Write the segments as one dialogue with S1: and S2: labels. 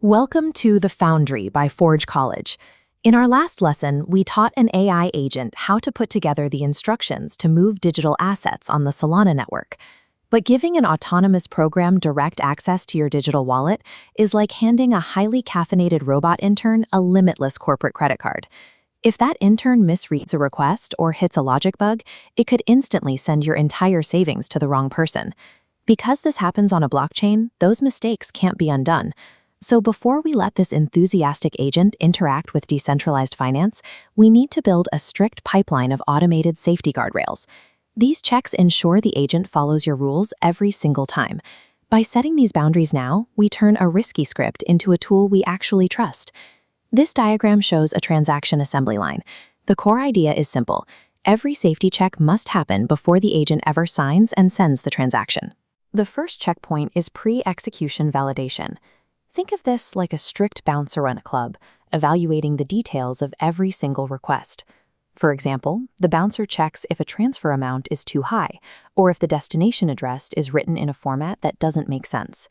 S1: Welcome to The Foundry by Forge College. In our last lesson, we taught an AI agent how to put together the instructions to move digital assets on the Solana network. But giving an autonomous program direct access to your digital wallet is like handing a highly caffeinated robot intern a limitless corporate credit card. If that intern misreads a request or hits a logic bug, it could instantly send your entire savings to the wrong person. Because this happens on a blockchain, those mistakes can't be undone. So before we let this enthusiastic agent interact with decentralized finance, we need to build a strict pipeline of automated safety guardrails. These checks ensure the agent follows your rules every single time. By setting these boundaries now, we turn a risky script into a tool we actually trust. This diagram shows a transaction assembly line. The core idea is simple. Every safety check must happen before the agent ever signs and sends the transaction. The first checkpoint is pre-execution validation. Think of this like a strict bouncer on a club, evaluating the details of every single request. For example, the bouncer checks if a transfer amount is too high, or if the destination address is written in a format that doesn't make sense.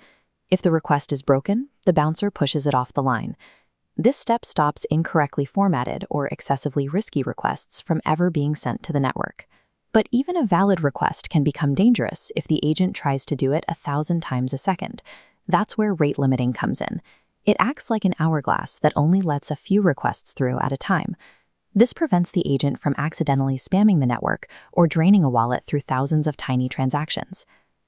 S1: If the request is broken, the bouncer pushes it off the line. This step stops incorrectly formatted or excessively risky requests from ever being sent to the network. But even a valid request can become dangerous if the agent tries to do it 1,000 times a second. That's where rate limiting comes in. It acts like an hourglass that only lets a few requests through at a time. This prevents the agent from accidentally spamming the network or draining a wallet through thousands of tiny transactions.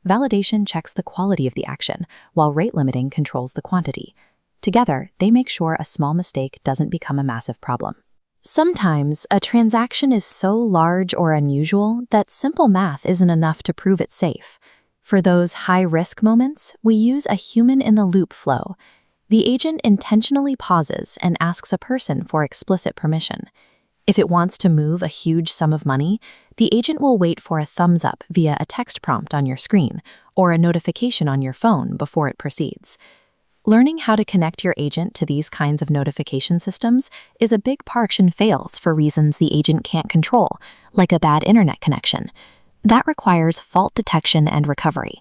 S1: Validation checks the quality of the action, while rate limiting controls the quantity. Together, they make sure a small mistake doesn't become a massive problem. Sometimes, a transaction is so large or unusual that simple math isn't enough to prove it safe. For those high-risk moments, we use a human-in-the-loop flow. The agent intentionally pauses and asks a person for explicit permission. If it wants to move a huge sum of money, the agent will wait for a thumbs up via a text prompt on your screen or a notification on your phone before it proceeds. Learning how to connect your agent to these kinds of notification systems is a big part and fails for reasons the agent can't control, like a bad internet connection. That requires fault detection and recovery.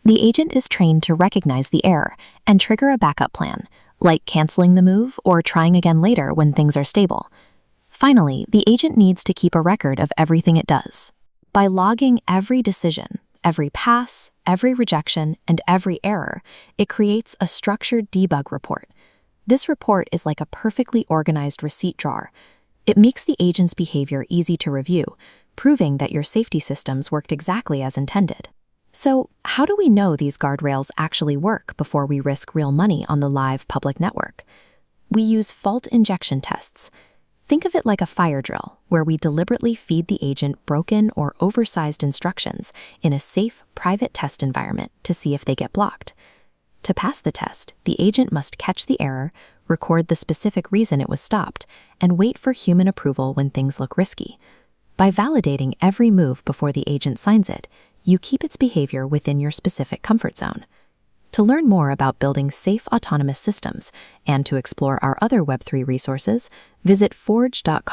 S1: The agent is trained to recognize the error and trigger a backup plan, like canceling the move or trying again later when things are stable. Finally, the agent needs to keep a record of everything it does. By logging every decision, every pass, every rejection, and every error, it creates a structured debug report. This report is like a perfectly organized receipt drawer. It makes the agent's behavior easy to review, proving that your safety systems worked exactly as intended. So, how do we know these guardrails actually work before we risk real money on the live public network? We use fault injection tests. Think of it like a fire drill, where we deliberately feed the agent broken or oversized instructions in a safe, private test environment to see if they get blocked. To pass the test, the agent must catch the error, record the specific reason it was stopped, and wait for human approval when things look risky. By validating every move before the agent signs it, you keep its behavior within your specific comfort zone. To learn more about building safe autonomous systems and to explore our other Web3 resources, visit forge.com.